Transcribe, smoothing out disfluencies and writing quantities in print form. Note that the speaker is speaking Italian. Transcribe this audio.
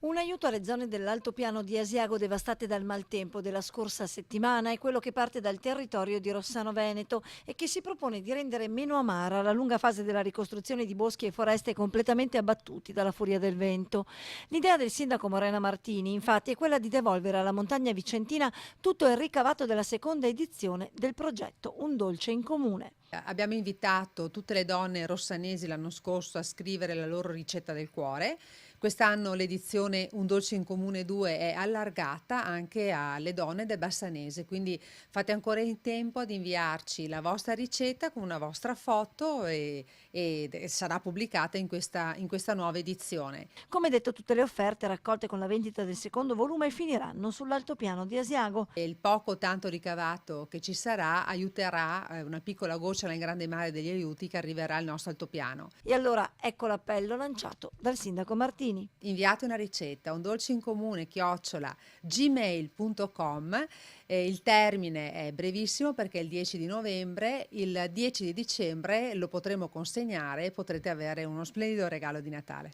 Un aiuto alle zone dell'altopiano di Asiago devastate dal maltempo della scorsa settimana è quello che parte dal territorio di Rossano Veneto e che si propone di rendere meno amara la lunga fase della ricostruzione di boschi e foreste completamente abbattuti dalla furia del vento. L'idea del sindaco Morena Martini, infatti, è quella di devolvere alla montagna vicentina tutto il ricavato della seconda edizione del progetto Un dolce in comune. Abbiamo invitato tutte le donne rossanesi l'anno scorso a scrivere la loro ricetta del cuore. Quest'anno l'edizione Un dolce in comune 2 è allargata anche alle donne del Bassanese, quindi fate ancora in tempo ad inviarci la vostra ricetta con una vostra foto e sarà pubblicata in questa nuova edizione. Come detto, tutte le offerte raccolte con la vendita del secondo volume finiranno sull'altopiano di Asiago. E il poco o tanto ricavato che ci sarà aiuterà, una piccola goccia nel grande mare degli aiuti che arriverà al nostro altopiano. E allora ecco l'appello lanciato dal sindaco Martini. Inviate una ricetta, un dolce in comune chiocciola gmail.com. Il termine è brevissimo perché è il 10 di novembre, il 10 di dicembre lo potremo consegnare e potrete avere uno splendido regalo di Natale.